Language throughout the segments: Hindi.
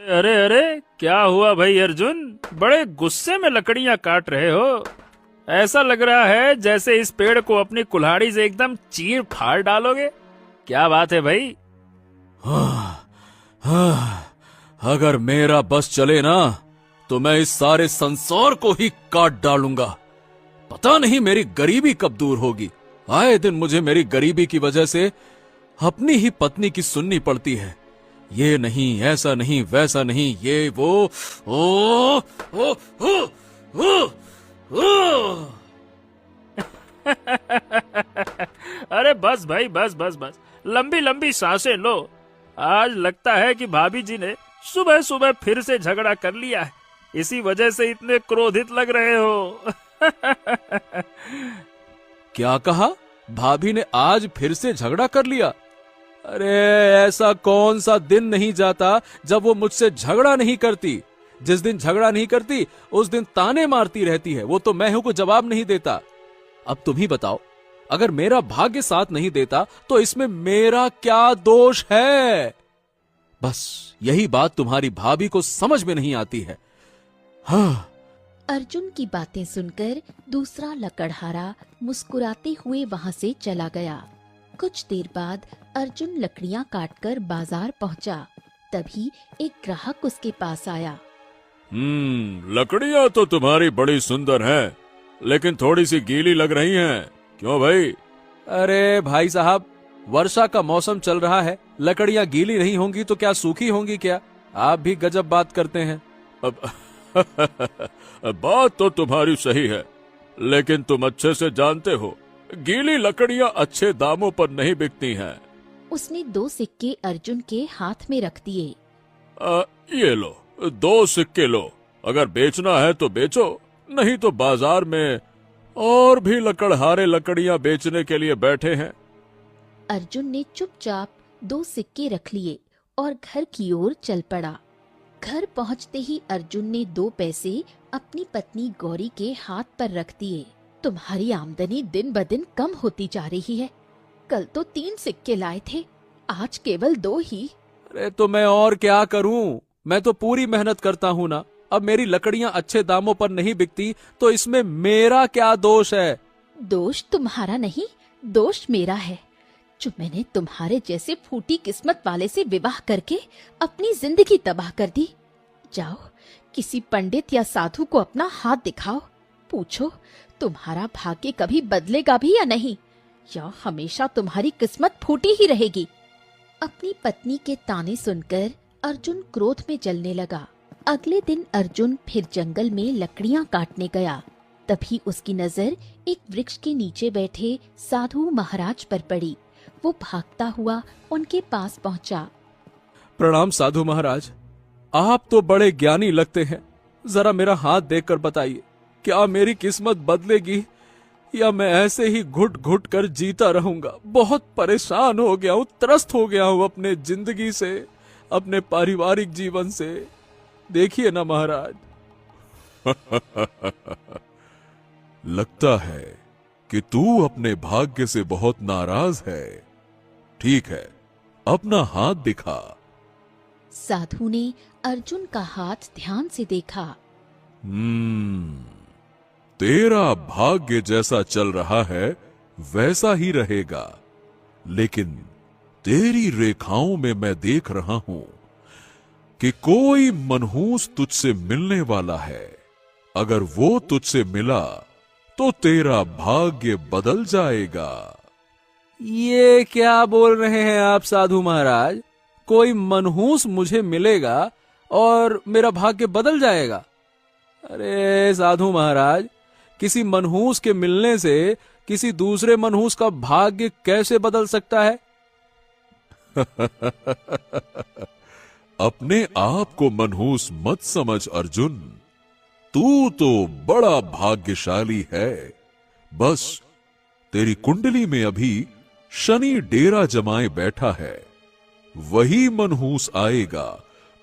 अरे अरे, क्या हुआ भाई अर्जुन? बड़े गुस्से में लकड़ियां काट रहे हो। ऐसा लग रहा है जैसे इस पेड़ को अपनी कुल्हाड़ी से एकदम चीर फाड़ डालोगे। क्या बात है भाई? हाँ, हाँ, अगर मेरा बस चले ना तो मैं इस सारे संसार को ही काट डालूंगा। पता नहीं मेरी गरीबी कब दूर होगी। आए दिन मुझे मेरी गरीबी की वजह से अपनी ही पत्नी की सुननी पड़ती है। ये नहीं, ऐसा नहीं, वैसा नहीं, ये वो। ओ, ओ, ओ, ओ, ओ। अरे बस भाई, बस बस बस, लंबी लंबी सांसें लो। आज लगता है कि भाभी जी ने सुबह सुबह फिर से झगड़ा कर लिया है, इसी वजह से इतने क्रोधित लग रहे हो। क्या कहा? भाभी ने आज फिर से झगड़ा कर लिया? अरे ऐसा कौन सा दिन नहीं जाता जब वो मुझसे झगड़ा नहीं करती। जिस दिन झगड़ा नहीं करती उस दिन ताने मारती रहती है। वो तो मैं हूं को जवाब नहीं देता। अब तुम ही बताओ, अगर मेरा भाग्य साथ नहीं देता तो इसमें मेरा क्या दोष है? बस यही बात तुम्हारी भाभी को समझ में नहीं आती है। हाँ। अर्जुन की बातें सुनकर दूसरा लकड़हारा मुस्कुराते हुए वहां से चला गया। कुछ देर बाद अर्जुन लकड़ियां काटकर बाजार पहुंचा। तभी एक ग्राहक उसके पास आया। लकड़ियां तो तुम्हारी बड़ी सुंदर हैं, लेकिन थोड़ी सी गीली लग रही हैं। क्यों भाई? अरे भाई साहब, वर्षा का मौसम चल रहा है, लकड़ियां गीली नहीं होंगी तो क्या सूखी होंगी क्या? आप भी गजब बात करते हैं। अब बात तो तुम्हारी सही है, लेकिन तुम अच्छे से जानते हो गीली लकड़ियां अच्छे दामों पर नहीं बिकती हैं। उसने 2 सिक्के अर्जुन के हाथ में रख दिए। ये लो, 2 सिक्के लो। अगर बेचना है तो बेचो, नहीं तो बाजार में और भी लकड़हारे लकड़ियां बेचने के लिए बैठे हैं। अर्जुन ने चुपचाप 2 सिक्के रख लिए और घर की ओर चल पड़ा। घर पहुंचते ही अर्जुन ने 2 पैसे अपनी पत्नी गौरी के हाथ पर रख दिए। तुम्हारी आमदनी दिन ब दिन कम होती जा रही है। कल तो 3 सिक्के लाए थे, आज केवल 2 ही। अरे तो मैं और क्या करूं? मैं तो पूरी मेहनत करता हूं ना। अब मेरी लकड़ियां अच्छे दामों पर नहीं बिकती तो इसमें मेरा क्या दोष है? दोष तुम्हारा नहीं, दोष मेरा है, जो मैंने तुम्हारे जैसे फूटी किस्मत वाले से विवाह करके अपनी जिंदगी तबाह कर दी। जाओ, किसी पंडित या साधु को अपना हाथ दिखाओ, पूछो तुम्हारा भाग्य कभी बदलेगा भी या नहीं, या हमेशा तुम्हारी किस्मत फूटी ही रहेगी। अपनी पत्नी के ताने सुनकर अर्जुन क्रोध में जलने लगा। अगले दिन अर्जुन फिर जंगल में लकड़ियां काटने गया। तभी उसकी नजर एक वृक्ष के नीचे बैठे साधु महाराज पर पड़ी। वो भागता हुआ उनके पास पहुंचा। प्रणाम साधु महाराज, आप तो बड़े ज्ञानी लगते हैं। जरा मेरा हाथ देखकर बताइए, क्या मेरी किस्मत बदलेगी या मैं ऐसे ही घुट घुट कर जीता रहूंगा? बहुत परेशान हो गया हूँ, त्रस्त हो गया हूँ अपने जिंदगी से, अपने पारिवारिक जीवन से। देखिए ना महाराज। लगता है कि तू अपने भाग्य से बहुत नाराज है। ठीक है, अपना हाथ दिखा। साधु ने अर्जुन का हाथ ध्यान से देखा। तेरा भाग्य जैसा चल रहा है वैसा ही रहेगा, लेकिन तेरी रेखाओं में मैं देख रहा हूं कि कोई मनहूस तुझसे मिलने वाला है। अगर वो तुझसे मिला तो तेरा भाग्य बदल जाएगा। ये क्या बोल रहे हैं आप साधु महाराज? कोई मनहूस मुझे मिलेगा और मेरा भाग्य बदल जाएगा? अरे साधु महाराज, किसी मनहूस के मिलने से किसी दूसरे मनहूस का भाग्य कैसे बदल सकता है? अपने आप को मनहूस मत समझ अर्जुन, तू तो बड़ा भाग्यशाली है। बस तेरी कुंडली में अभी शनि डेरा जमाए बैठा है। वही मनहूस आएगा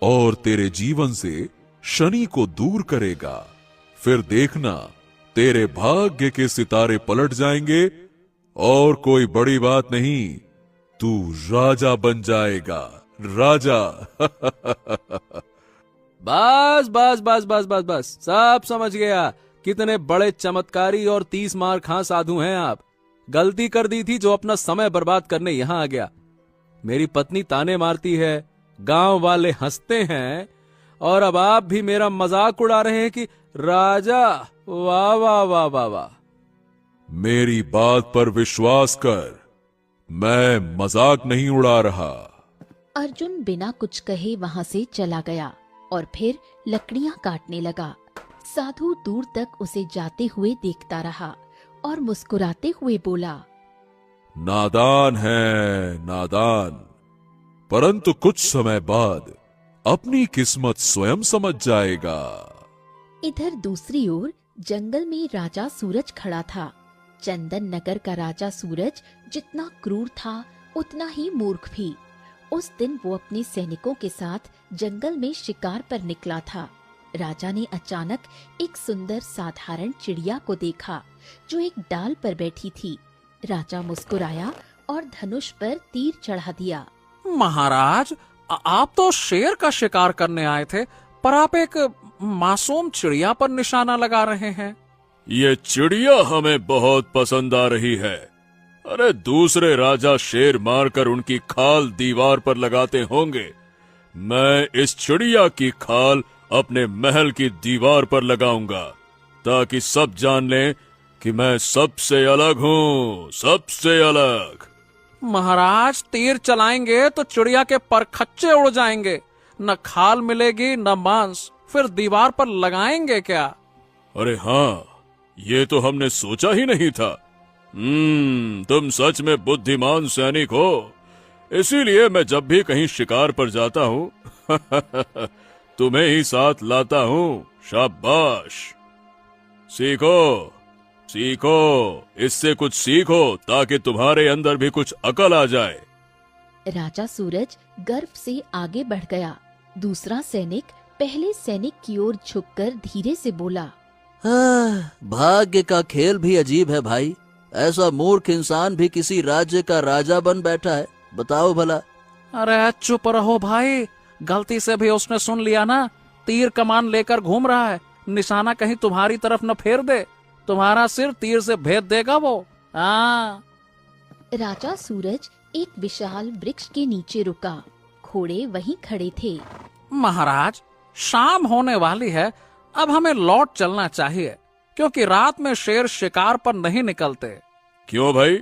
और तेरे जीवन से शनि को दूर करेगा। फिर देखना, तेरे भाग्य के सितारे पलट जाएंगे और कोई बड़ी बात नहीं, तू राजा बन जाएगा। राजा। बस बस बस बस बस बस, सब समझ गया। कितने बड़े चमत्कारी और 30 मार खां साधु हैं आप। गलती कर दी थी जो अपना समय बर्बाद करने यहां आ गया। मेरी पत्नी ताने मारती है, गांव वाले हंसते हैं, और अब आप भी मेरा मजाक उड़ा रहे हैं कि राजा, वाह वाह वाह वाह वाह। मेरी बात पर विश्वास कर, मैं मजाक नहीं उड़ा रहा। अर्जुन बिना कुछ कहे वहां से चला गया और फिर लकड़ियां काटने लगा। साधु दूर तक उसे जाते हुए देखता रहा और मुस्कुराते हुए बोला, नादान है नादान, परंतु कुछ समय बाद अपनी किस्मत स्वयं समझ जाएगा। इधर दूसरी ओर जंगल में राजा सूरज खड़ा था। चंदन नगर का राजा सूरज जितना क्रूर था उतना ही मूर्ख भी। उस दिन वो अपने सैनिकों के साथ जंगल में शिकार पर निकला था। राजा ने अचानक एक सुंदर साधारण चिड़िया को देखा जो एक डाल पर बैठी थी। राजा मुस्कुराया और धनुष पर तीर चढ़ा दिया। महाराज, आप तो शेर का शिकार करने आए थे, पर आप एक मासूम चिड़िया पर निशाना लगा रहे हैं। ये चिड़िया हमें बहुत पसंद आ रही है। अरे दूसरे राजा शेर मारकर उनकी खाल दीवार पर लगाते होंगे, मैं इस चिड़िया की खाल अपने महल की दीवार पर लगाऊंगा, ताकि सब जान लें कि मैं सबसे अलग हूँ, सबसे अलग। महाराज, तीर चलाएंगे तो चिड़िया के परखच्चे उड़ जाएंगे, न खाल मिलेगी न मांस, फिर दीवार पर लगाएंगे क्या? अरे हाँ, ये तो हमने सोचा ही नहीं था। तुम सच में बुद्धिमान सैनिक हो, इसीलिए मैं जब भी कहीं शिकार पर जाता हूँ तुम्हें ही साथ लाता हूँ। शाबाश, सीखो सीखो, इससे कुछ सीखो ताकि तुम्हारे अंदर भी कुछ अकल आ जाए। राजा सूरज गर्व से आगे बढ़ गया। दूसरा सैनिक पहले सैनिक की ओर झुककर धीरे से बोला, भाग्य का खेल भी अजीब है भाई। ऐसा मूर्ख इंसान भी किसी राज्य का राजा बन बैठा है, बताओ भला। अरे चुप रहो भाई, गलती से भी उसने सुन लिया ना। तीर कमान लेकर घूम रहा है, निशाना कहीं तुम्हारी तरफ न फेर दे, तुम्हारा सिर तीर से भेद देगा वो। राजा सूरज एक विशाल वृक्ष के नीचे रुका। घोड़े वहीं खड़े थे। महाराज, शाम होने वाली है, अब हमें लौट चलना चाहिए, क्योंकि रात में शेर शिकार पर नहीं निकलते। क्यों भाई,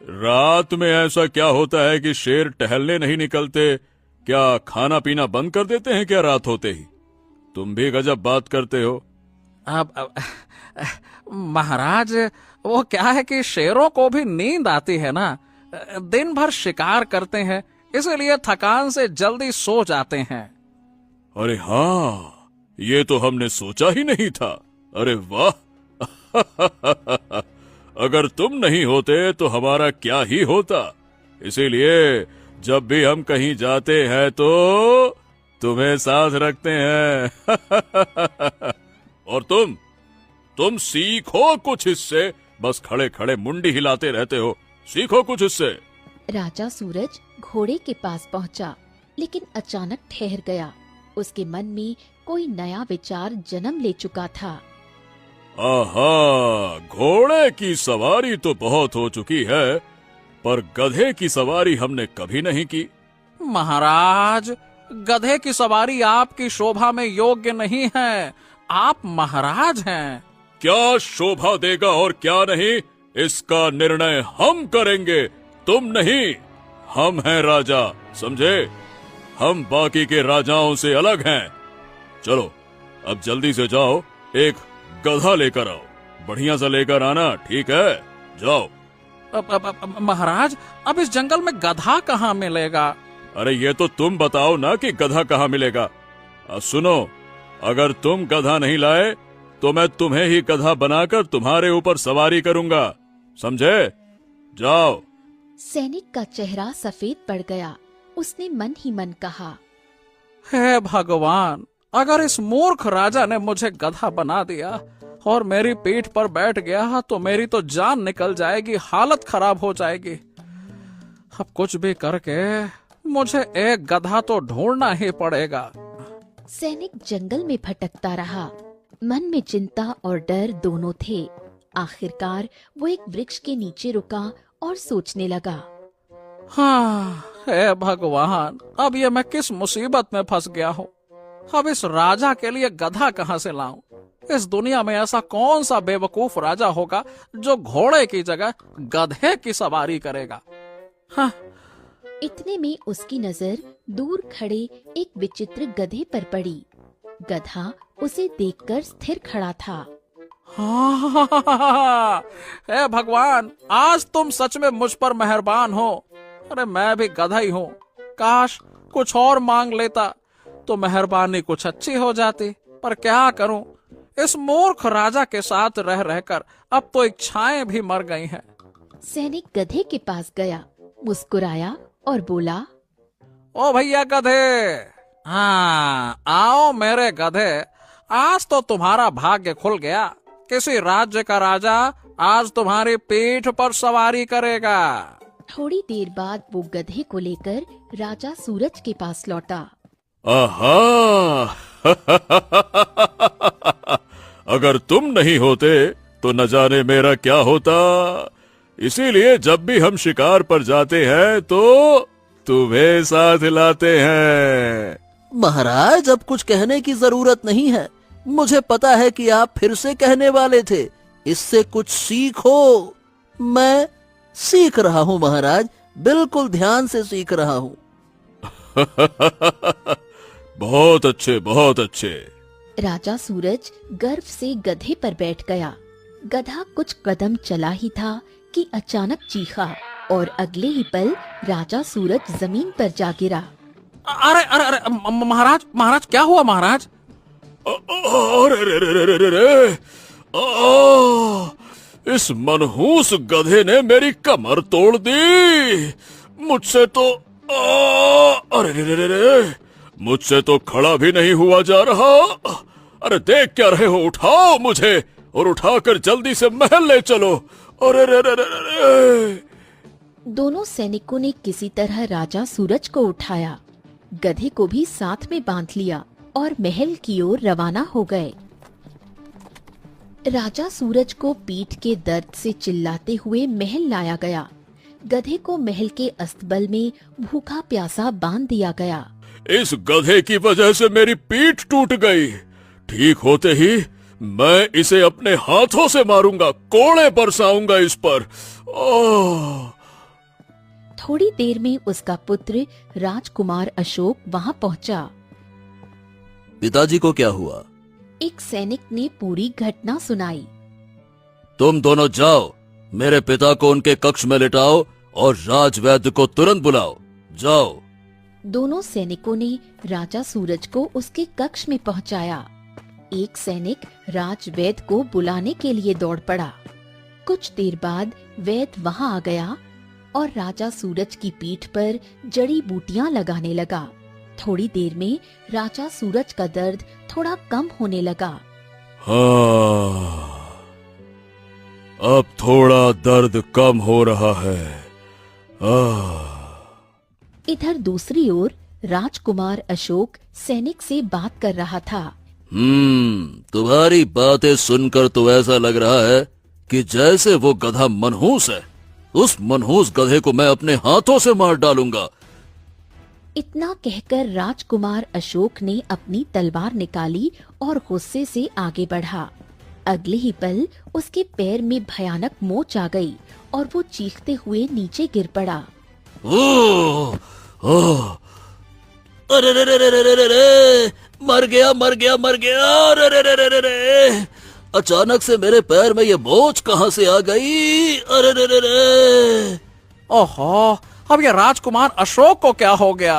रात में ऐसा क्या होता है कि शेर टहलने नहीं निकलते? क्या खाना पीना बंद कर देते हैं क्या रात होते ही? तुम भी गजब बात करते हो। अब महाराज, वो क्या है कि शेरों को भी नींद आती है ना, दिन भर शिकार करते हैं, इसलिए थकान से जल्दी सो जाते हैं। अरे हाँ, ये तो हमने सोचा ही नहीं था। अरे वाह अगर तुम नहीं होते तो हमारा क्या ही होता। इसीलिए जब भी हम कहीं जाते हैं तो तुम्हें साथ रखते हैं और तुम सीखो कुछ इससे, बस खड़े खड़े मुंडी हिलाते रहते हो, सीखो कुछ इससे। राजा सूरज घोड़े के पास पहुंचा, लेकिन अचानक ठहर गया। उसके मन में कोई नया विचार जन्म ले चुका था। आहा, घोड़े की सवारी तो बहुत हो चुकी है, पर गधे की सवारी हमने कभी नहीं की। महाराज, गधे की सवारी आपकी शोभा में योग्य नहीं है, आप महाराज हैं। क्या शोभा देगा और क्या नहीं, इसका निर्णय हम करेंगे, तुम नहीं। हम हैं राजा, समझे? हम बाकी के राजाओं से अलग हैं। चलो अब जल्दी से जाओ, एक गधा लेकर आओ, बढ़िया सा लेकर आना, ठीक है? जाओ। महाराज, अब इस जंगल में गधा कहाँ मिलेगा? अरे ये तो तुम बताओ ना कि गधा कहाँ मिलेगा। अब सुनो, अगर तुम गधा नहीं लाए तो मैं तुम्हें ही गधा बनाकर तुम्हारे ऊपर सवारी करूंगा, समझे? जाओ। सैनिक का चेहरा सफेद पड़ गया। उसने मन ही मन कहा, हे भगवान, अगर इस मूर्ख राजा ने मुझे गधा बना दिया और मेरी पीठ पर बैठ गया तो मेरी तो जान निकल जाएगी, हालत खराब हो जाएगी। अब कुछ भी करके मुझे एक गधा तो ढूंढना ही पड़ेगा। सैनिक जंगल में भटकता रहा। मन में चिंता और डर दोनों थे। आखिरकार वो एक वृक्ष के नीचे रुका और सोचने लगा। हाँ, हे भगवान, अब ये मैं किस मुसीबत में फंस गया हूँ। अब इस राजा के लिए गधा कहाँ से लाऊं? इस दुनिया में ऐसा कौन सा बेवकूफ राजा होगा जो घोड़े की जगह गधे की सवारी करेगा? हाँ, इतने में उसकी नजर दूर खड़े एक विचित्र गधे पर पड़ी। गधा उसे देखकर स्थिर खड़ा था। हाँ, हे भगवान, आज तुम सच में मुझ पर मेहरबान हो। अरे मैं भी गधा ही हूँ। काश कुछ और मांग लेता तो मेहरबानी कुछ अच्छी हो जाती, पर क्या करूं, इस मूर्ख राजा के साथ रह रहकर अब तो इच्छाएं भी मर गई हैं। सैनिक गधे के पास गया, मुस्कुराया और बोला, ओ भैया गधे, हाँ आओ मेरे गधे, आज तो तुम्हारा भाग्य खुल गया। किसी राज्य का राजा आज तुम्हारी पीठ पर सवारी करेगा। थोड़ी देर बाद वो गधे को लेकर राजा सूरज के पास लौटा। आहा अगर तुम नहीं होते तो न जाने मेरा क्या होता। इसीलिए जब भी हम शिकार पर जाते हैं तो तुम्हें साथ लाते हैं। महाराज, अब कुछ कहने की जरूरत नहीं है। मुझे पता है कि आप फिर से कहने वाले थे, इससे कुछ सीखो। मैं सीख रहा हूँ महाराज, बिल्कुल ध्यान से सीख रहा हूँ। बहुत अच्छे, बहुत अच्छे। राजा सूरज गर्व से गधे पर बैठ गया। गधा कुछ कदम चला ही था कि अचानक चीखा और अगले ही पल राजा सूरज जमीन पर जा गिरा। अरे अरे अरे महाराज, महाराज क्या हुआ महाराज? अरे रे रे रे रे रे, इस मनहूस गधे ने मेरी कमर तोड़ दी। मुझसे तो अरे रे रे रे, मुझसे तो खड़ा भी नहीं हुआ जा रहा। अरे देख क्या रहे हो, उठाओ मुझे और उठाकर जल्दी से महल ले चलो। अरे रे रे रे रे। दोनों सैनिकों ने किसी तरह राजा सूरज को उठाया, गधे को भी साथ में बांध लिया और महल की ओर रवाना हो गए। राजा सूरज को पीठ के दर्द से चिल्लाते हुए महल लाया गया। गधे को महल के अस्तबल में भूखा प्यासा बांध दिया गया। इस गधे की वजह से मेरी पीठ टूट गई। ठीक होते ही मैं इसे अपने हाथों से मारूंगा, कोड़े बरसाऊंगा इस पर। थोड़ी देर में उसका पुत्र राजकुमार अशोक वहां पहुंचा। पिताजी को क्या हुआ? एक सैनिक ने पूरी घटना सुनाई। तुम दोनों जाओ, मेरे पिता को उनके कक्ष में लिटाओ और राजवैद्य को तुरंत बुलाओ। जाओ। दोनों सैनिकों ने राजा सूरज को उसके कक्ष में पहुंचाया। एक सैनिक राजवैद्य को बुलाने के लिए दौड़ पड़ा। कुछ देर बाद वैद्य वहां आ गया और राजा सूरज की पीठ पर जड़ी बूटियां लगाने लगा। थोड़ी देर में राजा सूरज का दर्द थोड़ा कम होने लगा। हाँ, अब थोड़ा दर्द कम हो रहा है। इधर दूसरी ओर राजकुमार अशोक सैनिक से बात कर रहा था। तुम्हारी बातें सुनकर तो ऐसा लग रहा है कि जैसे वो गधा मनहूस है। उस मनहूस गधे को मैं अपने हाथों से मार डालूंगा। इतना कहकर राजकुमार अशोक ने अपनी तलवार निकाली और गुस्से से आगे बढ़ा। अगले ही पल उसके पैर में भयानक मोच आ गई और वो चीखते हुए नीचे गिर पड़ा। अरे रे रे रे रे रे रे, मर गया मर गया मर गया। अरे रे रे रे रे रे, अचानक से मेरे पैर में ये मोच कहाँ से आ गई? अरे रे रे रे। ओहो, अब ये राजकुमार अशोक को क्या हो गया?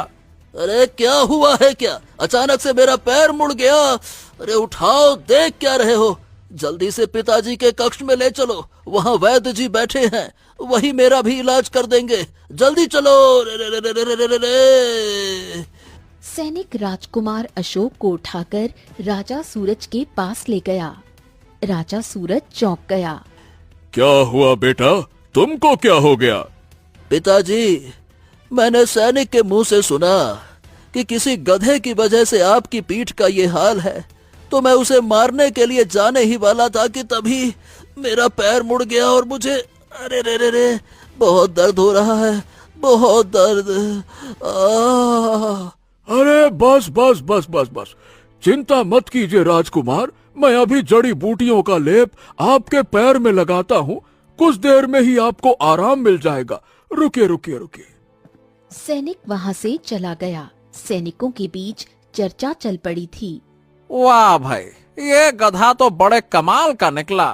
अरे क्या हुआ है क्या? अचानक से मेरा पैर मुड़ गया। अरे उठाओ, देख क्या रहे हो? जल्दी से पिताजी के कक्ष में ले चलो, वहाँ वैद्य जी बैठे हैं, वही मेरा भी इलाज कर देंगे। जल्दी चलो। रे रे रे रे रे रे रे। सैनिक राजकुमार अशोक को उठाकर राजा सूरज के पास ले गया। राजा सूरज चौंक गया। क्या हुआ बेटा, तुमको क्या हो गया? पिताजी, मैंने सैनिक के मुंह से सुना कि किसी गधे की वजह से आपकी पीठ का ये हाल है, तो मैं उसे मारने के लिए जाने ही वाला था कि तभी मेरा पैर मुड़ गया और मुझे अरे रे रे रे बहुत दर्द हो रहा है, बहुत दर्द। अरे बस बस बस बस बस, चिंता मत कीजिए राजकुमार, मैं अभी जड़ी बूटियों का लेप आपके पैर में लगाता हूँ, कुछ देर में ही आपको आराम मिल जाएगा। रुकिए रुकिए रुकिए। सैनिक वहां से चला गया। सैनिकों के बीच चर्चा चल पड़ी थी। वाह भाई, ये गधा तो बड़े कमाल का निकला।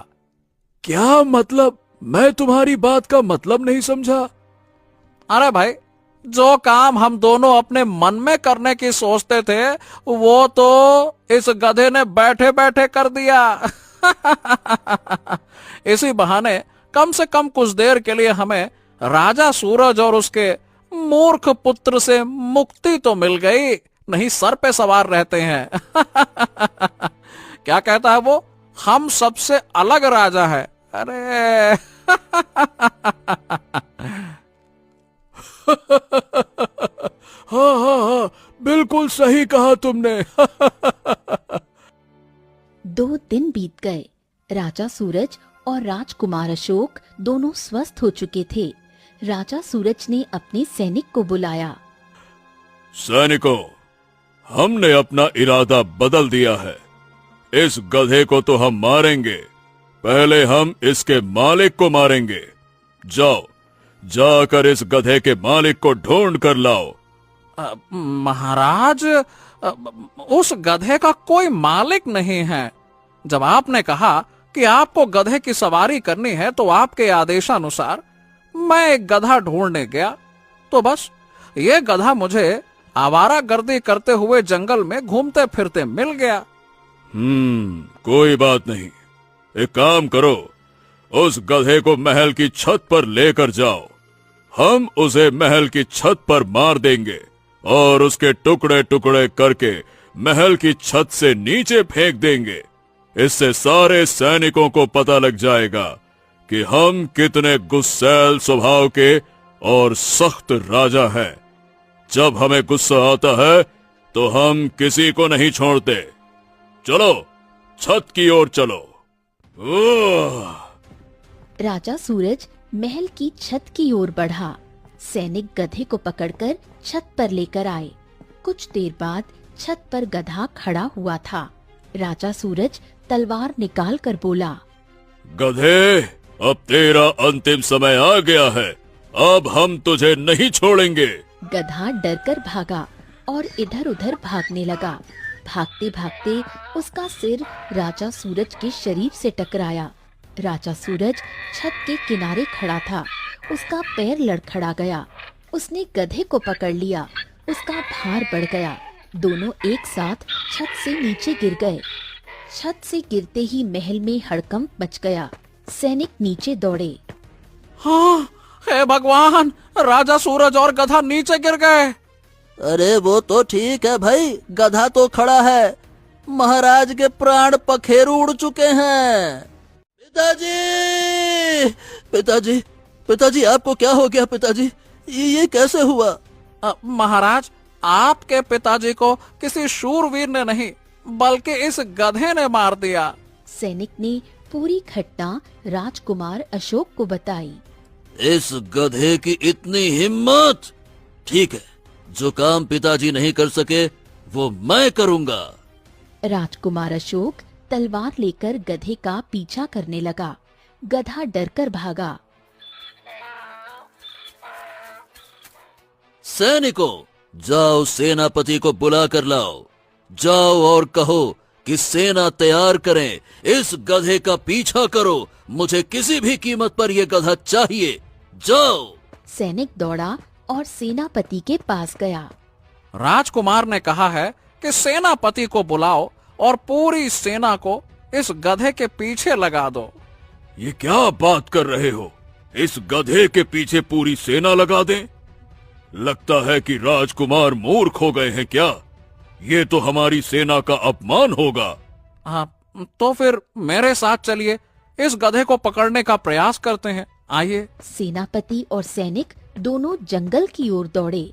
क्या मतलब? मैं तुम्हारी बात का मतलब नहीं समझा। अरे भाई, जो काम हम दोनों अपने मन में करने की सोचते थे वो तो इस गधे ने बैठे बैठे कर दिया। इसी बहाने कम से कम कुछ देर के लिए हमें राजा सूरज और उसके मूर्ख पुत्र से मुक्ति तो मिल गई, नहीं सर पे सवार रहते हैं। क्या कहता है वो, हम सबसे अलग राजा है। अरे हाँ हाँ हाँ, बिल्कुल सही कहा तुमने। 2 दिन बीत गए। राजा सूरज और राजकुमार अशोक दोनों स्वस्थ हो चुके थे। राजा सूरज ने अपने सैनिक को बुलाया। सैनिकों, हमने अपना इरादा बदल दिया है। इस गधे को तो हम मारेंगे, पहले हम इसके मालिक को मारेंगे। जाओ, जाकर इस गधे के मालिक को ढूंढ कर लाओ। महाराज, उस गधे का कोई मालिक नहीं है। जब आपने कहा कि आपको गधे की सवारी करनी है तो आपके आदेशानुसार मैं एक गधा ढूंढने गया, तो बस ये गधा मुझे आवारागर्दी करते हुए जंगल में घूमते फिरते मिल गया। कोई बात नहीं। एक काम करो, उस गधे को महल की छत पर लेकर जाओ। हम उसे महल की छत पर मार देंगे और उसके टुकड़े टुकड़े करके महल की छत से नीचे फेंक देंगे। इससे सारे सैनिकों को पता लग जाएगा कि हम कितने गुस्सैल स्वभाव के और सख्त राजा हैं। जब हमें गुस्सा आता है तो हम किसी को नहीं छोड़ते। चलो, छत की ओर चलो। राजा सूरज महल की छत की ओर बढ़ा। सैनिक गधे को पकड़कर छत पर लेकर आए। कुछ देर बाद छत पर गधा खड़ा हुआ था। राजा सूरज तलवार निकाल कर बोला, गधे, अब तेरा अंतिम समय आ गया है, अब हम तुझे नहीं छोड़ेंगे। गधा डरकर भागा और इधर उधर भागने लगा। भागते भागते उसका सिर राजा सूरज के शरीर से टकराया। राजा सूरज छत के किनारे खड़ा था। उसका पैर लड़खड़ा गया। उसने गधे को पकड़ लिया। उसका भार बढ़ गया। दोनों एक साथ छत से नीचे गिर गए। छत से गिरते ही महल में हड़कंप मच गया। सैनिक नीचे दौड़े। हाँ, हे भगवान, राजा सूरज और गधा नीचे गिर गए। अरे वो तो ठीक है भाई, गधा तो खड़ा है, महाराज के प्राण पखेरु उड़ चुके हैं। पिताजी, पिताजी, पिताजी, आपको क्या हो गया पिताजी? ये कैसे हुआ? महाराज, आपके पिताजी को किसी शूरवीर ने नहीं बल्कि इस गधे ने मार दिया। सैनिक ने पूरी घटना राजकुमार अशोक को बताई। इस गधे की इतनी हिम्मत! ठीक है, जो काम पिताजी नहीं कर सके वो मैं करूंगा। राजकुमार अशोक तलवार लेकर गधे का पीछा करने लगा। गधा डरकर भागा। सैनिकों, जाओ सेनापति को बुला कर लाओ। जाओ और कहो कि सेना तैयार करें, इस गधे का पीछा करो। मुझे किसी भी कीमत पर यह गधा चाहिए। जाओ। सैनिक दौड़ा और सेनापति के पास गया। राजकुमार ने कहा है कि सेनापति को बुलाओ और पूरी सेना को इस गधे के पीछे लगा दो। ये क्या बात कर रहे हो? इस गधे के पीछे पूरी सेना लगा दें? लगता है कि राजकुमार मूर्ख हो गए हैं क्या? ये तो हमारी सेना का अपमान होगा। हाँ, तो फिर मेरे साथ चलिए, इस गधे को पकड़ने का प्रयास करते हैं। आइए। सेनापति और सैनिक दोनों जंगल की ओर दौड़े।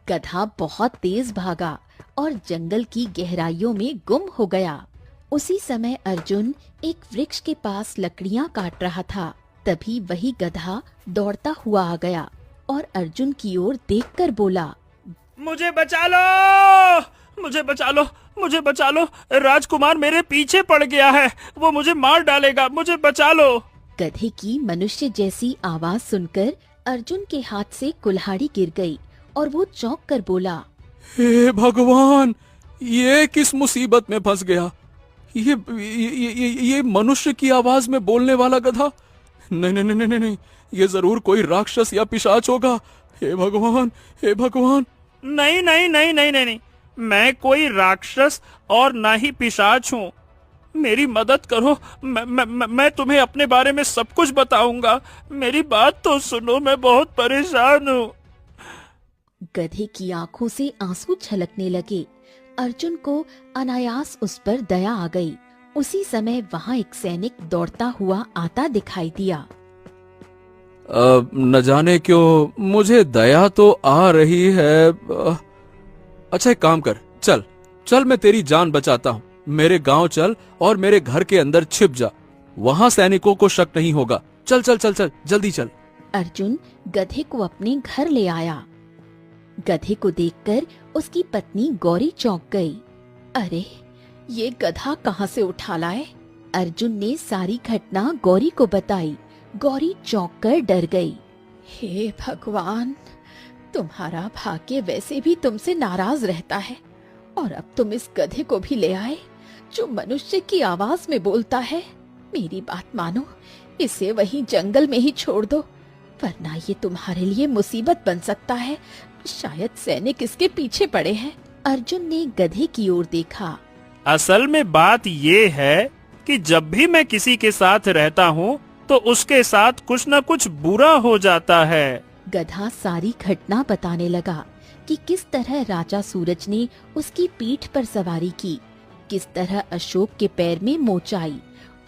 गधा बहुत तेज भागा और जंगल की गहराइयों में गुम हो गया। उसी समय अर्जुन एक वृक्ष के पास लकड़ियां काट रहा था। तभी वही गधा दौड़ता हुआ आ गया और अर्जुन की ओर देखकर बोला, मुझे बचा लो, मुझे बचा लो, मुझे बचा लो, राजकुमार मेरे पीछे पड़ गया है, वो मुझे मार डालेगा, मुझे बचा लो। गधे की मनुष्य जैसी आवाज सुनकर अर्जुन के हाथ से कुल्हाड़ी गिर गई और वो चौंक कर बोला, हे भगवान, ये किस मुसीबत में फंस गया। ये मनुष्य की आवाज में बोलने वाला गधा। नहीं नहीं नहीं नहीं नहीं, ये जरूर कोई राक्षस या पिशाच होगा। हे भगवान, हे भगवान। नहीं नहीं नहीं नहीं नहीं नहीं, मैं कोई राक्षस और ना ही पिशाच हूँ। मेरी मदद करो, मैं तुम्हें अपने बारे में सब कुछ बताऊंगा। मेरी बात तो सुनो, मैं बहुत परेशान हूँ। गधे की आंखों से आंसू छलकने लगे। अर्जुन को अनायास उस पर दया आ गई। उसी समय वहाँ एक सैनिक दौड़ता हुआ आता दिखाई दिया। न जाने क्यों मुझे दया तो आ रही है। अच्छा एक काम कर, चल चल, मैं तेरी जान बचाता हूँ। मेरे गांव चल और मेरे घर के अंदर छिप जा, वहाँ सैनिकों को शक नहीं होगा। चल चल चल चल, जल्दी चल। अर्जुन गधे को अपने घर ले आया। गधे को देखकर उसकी पत्नी गौरी चौंक गई। अरे, ये गधा कहाँ से उठा लाए? अर्जुन ने सारी घटना गौरी को बताई। गौरी चौंक कर डर गई। हे भगवान, तुम्हारा भाग्य वैसे भी तुमसे नाराज रहता है और अब तुम इस गधे को भी ले आए जो मनुष्य की आवाज में बोलता है। मेरी बात मानो, इसे वहीं जंगल में ही छोड़ दो, वरना ये तुम्हारे लिए मुसीबत बन सकता है। शायद सैनिक इसके पीछे पड़े हैं। अर्जुन ने गधे की ओर देखा। असल में बात ये है कि जब भी मैं किसी के साथ रहता हूँ तो उसके साथ कुछ न कुछ बुरा हो जाता है। गधा सारी घटना बताने लगा कि किस तरह राजा सूरज ने उसकी पीठ पर सवारी की, किस तरह अशोक के पैर में मोच आई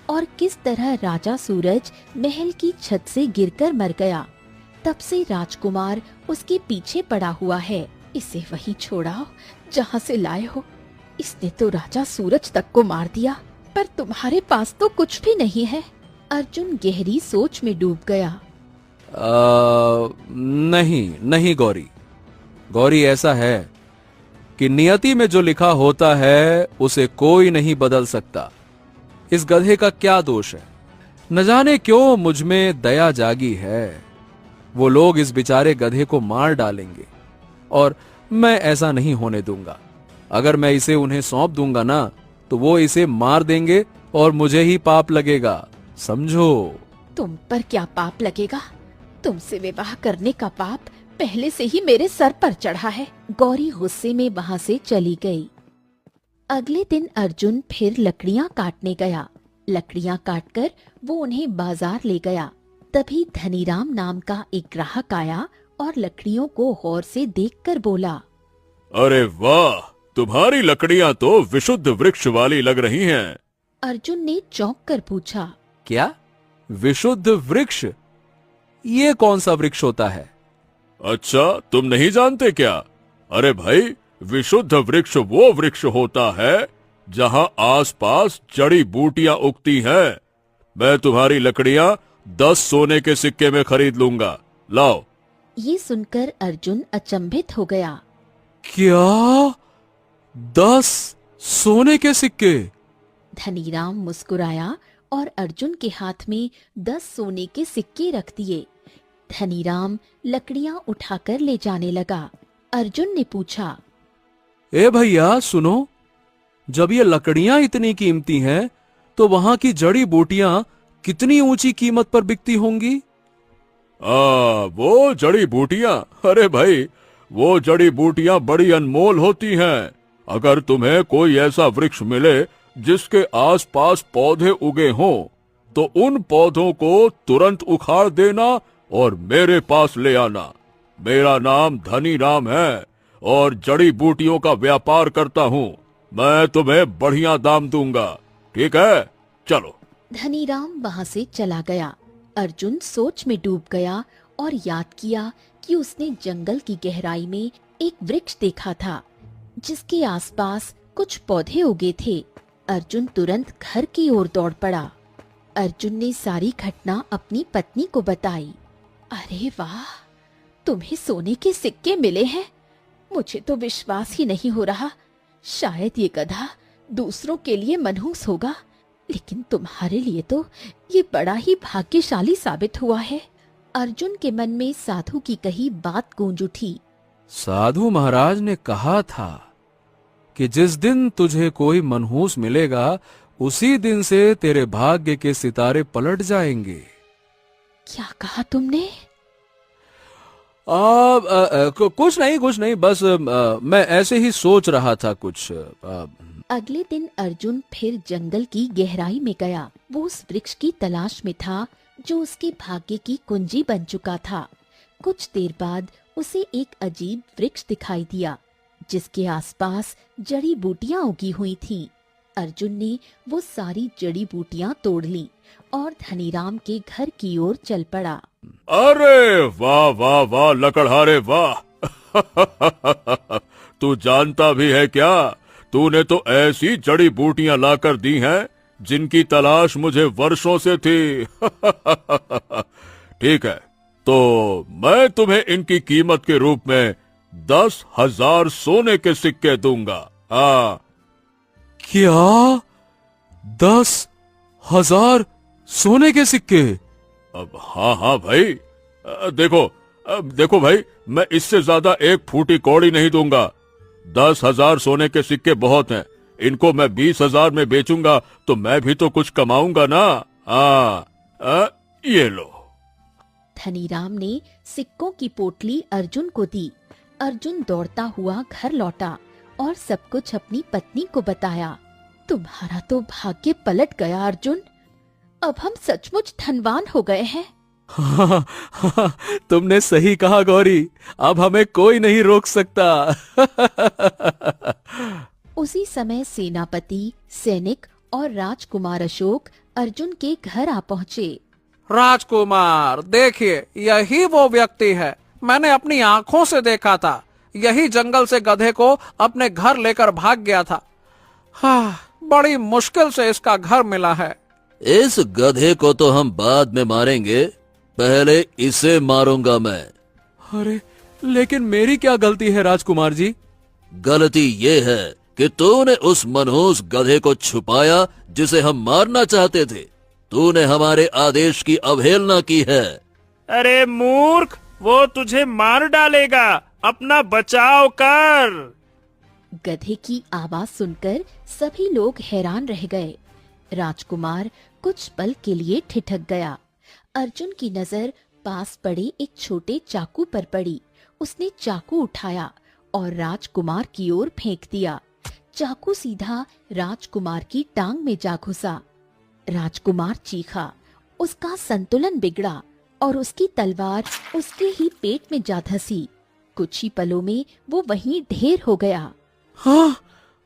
और किस तरह राजा सूरज महल की छत से गिरकर मर गया। तब से राजकुमार उसके पीछे पड़ा हुआ है। इसे वहीं छोड़ाओ जहाँ से लाए हो। इसने तो राजा सूरज तक को मार दिया, पर तुम्हारे पास तो कुछ भी नहीं है। अर्जुन गहरी सोच में डूब गया। नहीं नहीं गौरी, गौरी ऐसा है कि नियति में जो लिखा होता है उसे कोई नहीं बदल सकता। इस गधे का क्या दोष है? न जाने क्यों मुझ में दया जागी है। वो लोग इस बेचारे गधे को मार डालेंगे और मैं ऐसा नहीं होने दूंगा। अगर मैं इसे उन्हें सौंप दूंगा ना तो वो इसे मार देंगे और मुझे ही पाप लगेगा, समझो। तुम पर क्या पाप लगेगा? तुमसे विवाह करने का पाप पहले से ही मेरे सर पर चढ़ा है। गौरी गुस्से में वहाँ से चली गई। अगले दिन अर्जुन फिर लकड़ियाँ काटने गया। लकड़ियाँ काटकर वो उन्हें बाजार ले गया। तभी धनीराम नाम का एक ग्राहक आया और लकड़ियों को गौर से देखकर बोला, अरे वाह, तुम्हारी लकड़ियां तो विशुद्ध वृक्ष वाली लग रही हैं। अर्जुन ने चौंक कर पूछा, क्या विशुद्ध वृक्ष? ये कौन सा वृक्ष होता है? अच्छा, तुम नहीं जानते क्या? अरे भाई, विशुद्ध वृक्ष वो वृक्ष होता है जहां आसपास जड़ी बूटियां उगती हैं। मैं तुम्हारी लकड़ियां 10 सोने के सिक्के में खरीद लूंगा, लाओ। ये सुनकर अर्जुन अचंभित हो गया। क्या 10 सोने के सिक्के? धनीराम मुस्कुराया और अर्जुन के हाथ में 10 सोने के सिक्के रख दिए। धनीराम लकड़ियां उठाकर ले जाने लगा। अर्जुन ने पूछा, ए भैया सुनो, जब ये लकड़ियां इतनी कीमती हैं तो वहां की जड़ी बूटियां कितनी ऊंची कीमत पर बिकती होंगी? वो जड़ी बूटियां, अरे भाई, वो जड़ी बूटियां बड़ी अनमोल होती हैं। अगर तुम्हें कोई ऐसा वृक्ष मिले जिसके आसपास पौधे उगे हों तो उन पौधों को तुरंत उखाड़ देना और मेरे पास ले आना। मेरा नाम धनीराम है और जड़ी बूटियों का व्यापार करता हूँ। मैं तुम्हें बढ़िया दाम दूंगा, ठीक है? चलो। धनीराम वहाँ से चला गया। अर्जुन सोच में डूब गया और याद किया कि उसने जंगल की गहराई में एक वृक्ष देखा था जिसके आसपास कुछ पौधे उगे थे। अर्जुन तुरंत घर की ओर दौड़ पड़ा। अर्जुन ने सारी घटना अपनी पत्नी को बताई। अरे वाह, तुम्हें सोने के सिक्के मिले हैं। मुझे तो विश्वास ही नहीं हो रहा। शायद ये गधा दूसरों के लिए मनहूस होगा, लेकिन तुम्हारे लिए तो ये बड़ा ही भाग्यशाली साबित हुआ है। अर्जुन के मन में साधु की कही बात गूंज उठी। साधु महाराज ने कहा था कि जिस दिन तुझे कोई मनहूस मिलेगा उसी दिन से तेरे भाग्य के सितारे पलट जाएंगे। क्या कहा तुमने? कुछ नहीं, बस मैं ऐसे ही सोच रहा था कुछ। अगले दिन अर्जुन फिर जंगल की गहराई में गया। वो उस वृक्ष की तलाश में था जो उसके भाग्य की कुंजी बन चुका था। कुछ देर बाद उसे एक अजीब वृक्ष दिखाई दिया जिसके आसपास जड़ी बूटियां उगी हुई थीं। अर्जुन ने वो सारी जड़ी बूटियां तोड़ ली और धनीराम के घर की ओर चल पड़ा। अरे वाह वाह वाह लकड़हारे वाह! तू जानता भी है क्या, तूने तो ऐसी जड़ी बूटियां लाकर दी हैं जिनकी तलाश मुझे वर्षों से थी। ठीक है, तो मैं तुम्हें इनकी कीमत के रूप में 10,000 सोने के सिक्के दूंगा। हाँ। क्या? 10,000 सोने के सिक्के? अब हाँ भाई, देखो भाई, मैं इससे ज्यादा एक फूटी कौड़ी नहीं दूंगा। 10,000 सोने के सिक्के बहुत हैं। इनको मैं 20,000 में बेचूंगा तो मैं भी तो कुछ कमाऊंगा ना। ये लो। धनीराम ने सिक्कों की पोटली अर्जुन को दी। अर्जुन दौड़ता हुआ घर लौटा और सब कुछ अपनी पत्नी को बताया। तुम्हारा तो भाग्य पलट गया अर्जुन। अब हम सचमुच धनवान हो गए हैं। तुमने सही कहा गौरी, अब हमें कोई नहीं रोक सकता। उसी समय सेनापति, सैनिक और राजकुमार अशोक अर्जुन के घर आ पहुँचे। राजकुमार, देखिए, यही वो व्यक्ति है। मैंने अपनी आंखों से देखा था। यही जंगल से गधे को अपने घर लेकर भाग गया था। हाँ, बड़ी मुश्किल से इसका घर मिला है। इस गधे को तो हम बाद में मारेंगे, पहले इसे मारूंगा मैं। अरे, लेकिन मेरी क्या गलती है राजकुमार जी? गलती ये है कि तूने उस मनहूस गधे को छुपाया जिसे हम मारना चाहते थे। तूने हमारे आदेश की अवहेलना की है। अरे मूर्ख, वो तुझे मार डालेगा। अपना बचाव कर। गधे की आवाज सुनकर सभी लोग हैरान रह गए। राजकुमार कुछ पल के लिए ठिठक गया। अर्जुन की नजर पास पड़े एक छोटे चाकू पर पड़ी। उसने चाकू उठाया और राजकुमार की ओर फेंक दिया। चाकू सीधा राजकुमार की टांग में जा घुसा। राजकुमार चीखा। उसका संतुलन बिगड़ा और उसकी तलवार उसके ही पेट में जा धंसी। कुछ ही पलों में वो वहीं ढेर हो गया। हाँ,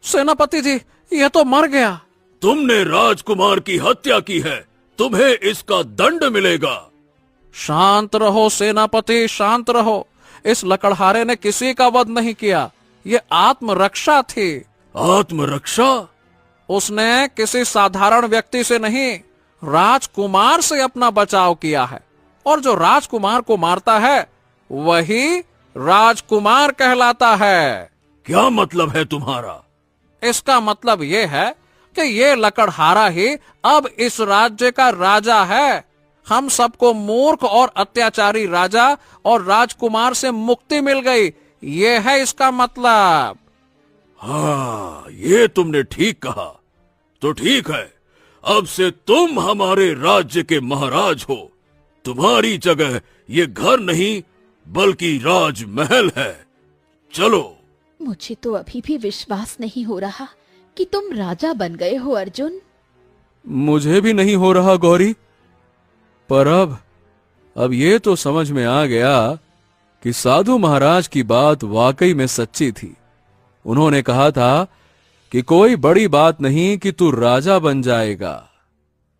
सेनापति जी, यह तो मर गया। तुमने राजकुमार की हत्या की है, तुम्हें इसका दंड मिलेगा। शांत रहो सेनापति, शांत रहो। इस लकड़हारे ने किसी का वध नहीं किया। ये आत्मरक्षा थी। आत्मरक्षा? उसने किसी साधारण व्यक्ति से नहीं, राजकुमार से अपना बचाव किया है। और जो राजकुमार को मारता है वही राजकुमार कहलाता है। क्या मतलब है तुम्हारा? इसका मतलब ये है कि ये लकड़हारा ही अब इस राज्य का राजा है। हम सबको मूर्ख और अत्याचारी राजा और राजकुमार से मुक्ति मिल गई। ये है इसका मतलब। हाँ, ये तुमने ठीक कहा। तो ठीक है, अब से तुम हमारे राज्य के महाराज हो। तुम्हारी जगह ये घर नहीं बल्कि राजमहल है। चलो। मुझे तो अभी भी विश्वास नहीं हो रहा कि तुम राजा बन गए हो अर्जुन। मुझे भी नहीं हो रहा गौरी, पर अब ये तो समझ में आ गया कि साधु महाराज की बात वाकई में सच्ची थी। उन्होंने कहा था कि कोई बड़ी बात नहीं कि तू राजा बन जाएगा।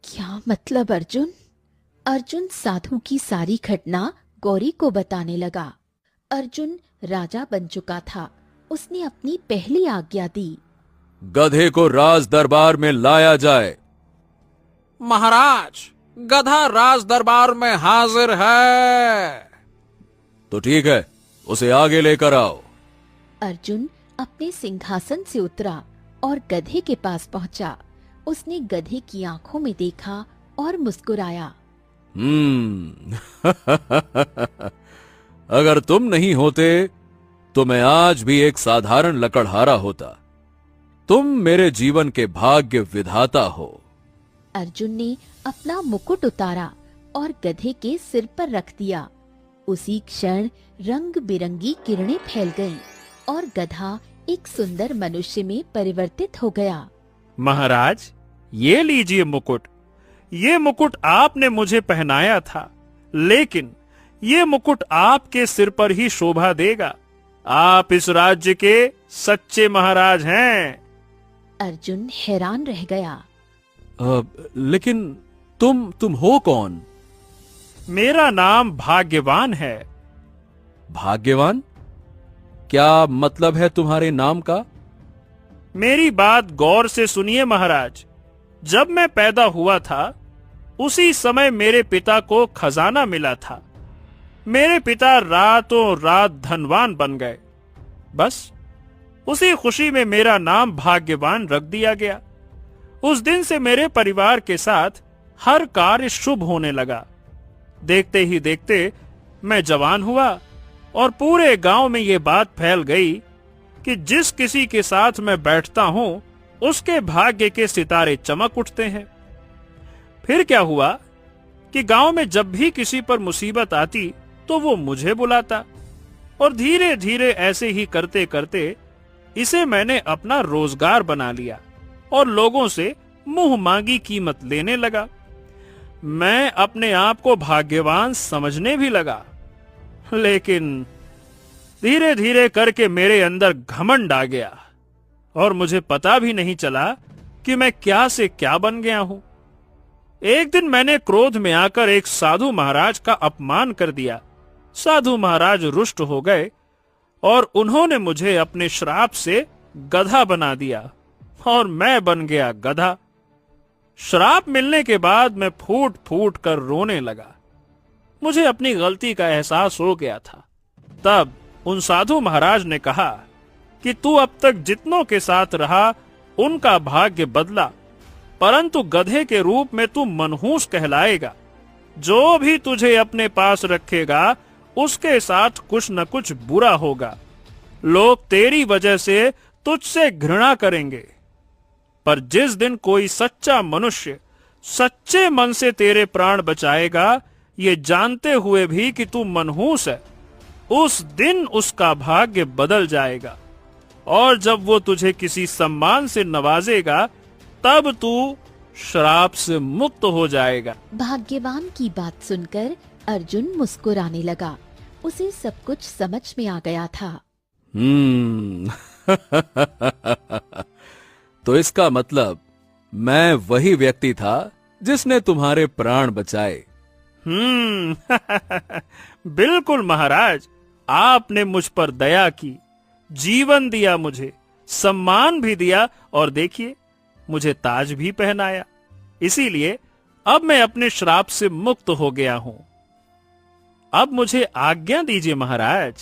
क्या मतलब अर्जुन? अर्जुन साधु की सारी घटना गौरी को बताने लगा। अर्जुन राजा बन चुका था। उसने अपनी पहली आज्ञा दी। गधे को राज दरबार में लाया जाए। महाराज, गधा राज दरबार में हाजिर है। तो ठीक है, उसे आगे लेकर आओ। अर्जुन अपने सिंहासन से उतरा और गधे के पास पहुंचा। उसने गधे की आंखों में देखा और मुस्कुराया। अगर तुम नहीं होते तो मैं आज भी एक साधारण लकड़हारा होता। तुम मेरे जीवन के भाग्य विधाता हो। अर्जुन ने अपना मुकुट उतारा और गधे के सिर पर रख दिया। उसी क्षण रंग बिरंगी किरणें फैल गईं और गधा एक सुंदर मनुष्य में परिवर्तित हो गया। महाराज, ये लीजिए मुकुट। ये मुकुट आपने मुझे पहनाया था, लेकिन ये मुकुट आपके सिर पर ही शोभा देगा। आप इस राज्य के सच्चे महाराज हैं। अर्जुन हैरान रह गया। लेकिन तुम हो कौन? मेरा नाम भाग्यवान है। भाग्यवान? क्या मतलब है तुम्हारे नाम का? मेरी बात गौर से सुनिए महाराज। जब मैं पैदा हुआ था, उसी समय मेरे पिता को खजाना मिला था। मेरे पिता रातों रात धनवान बन गए। बस उसी खुशी में मेरा नाम भाग्यवान रख दिया गया। उस दिन से मेरे परिवार के साथ हर कार्य शुभ होने लगा। देखते ही देखते मैं जवान हुआ और पूरे गांव में ये बात फैल गई कि जिस किसी के साथ मैं बैठता हूं, उसके भाग्य के सितारे चमक उठते हैं। फिर क्या हुआ कि गांव में जब भी किसी पर मुसीबत आती तो वो मुझे बुलाता, और धीरे धीरे ऐसे ही करते करते इसे मैंने अपना रोजगार बना लिया और लोगों से मुंह मांगी कीमत लेने लगा। मैं अपने आप को भाग्यवान समझने भी लगा, लेकिन धीरे धीरे करके मेरे अंदर घमंड आ गया और मुझे पता भी नहीं चला कि मैं क्या से क्या बन गया हूं। एक दिन मैंने क्रोध में आकर एक साधु महाराज का अपमान कर दिया। साधु महाराज रुष्ट हो गए और उन्होंने मुझे अपने श्राप से गधा बना दिया और मैं बन गया गधा। श्राप मिलने के बाद मैं फूट फूट कर रोने लगा। मुझे अपनी गलती का एहसास हो गया था। तब उन साधु महाराज ने कहा कि तू अब तक जितनों के साथ रहा उनका भाग्य बदला, परंतु गधे के रूप में तू मनहूस कहलाएगा। जो भी तुझे अपने पास रखेगा उसके साथ कुछ न कुछ बुरा होगा। लोग तेरी वजह से तुझसे घृणा करेंगे, पर जिस दिन कोई सच्चा मनुष्य सच्चे मन से तेरे प्राण बचाएगा, ये जानते हुए भी कि तू मनहूस है, उस दिन उसका भाग्य बदल जाएगा। और जब वो तुझे किसी सम्मान से नवाजेगा, तब तू श्राप से मुक्त हो जाएगा। भाग्यवान की बात सुनकर अर्जुन मुस्कुराने लगा। उसे सब कुछ समझ में आ गया था। तो इसका मतलब मैं वही व्यक्ति था जिसने तुम्हारे प्राण बचाए। बिल्कुल महाराज, आपने मुझ पर दया की, जीवन दिया, मुझे सम्मान भी दिया और देखिए मुझे ताज भी पहनाया। इसीलिए अब मैं अपने श्राप से मुक्त हो गया हूं। अब मुझे आज्ञा दीजिए महाराज।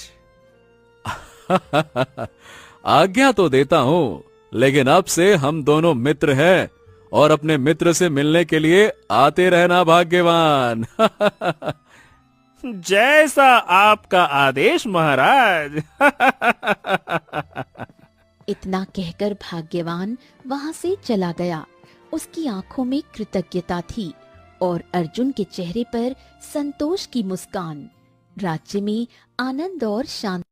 आज्ञा तो देता हूं, लेकिन अब से हम दोनों मित्र हैं और अपने मित्र से मिलने के लिए आते रहना भाग्यवान। जैसा आपका आदेश महाराज। इतना कहकर भाग्यवान वहां से चला गया। उसकी आंखों में कृतज्ञता थी और अर्जुन के चेहरे पर संतोष की मुस्कान। राज्य में आनंद और शांति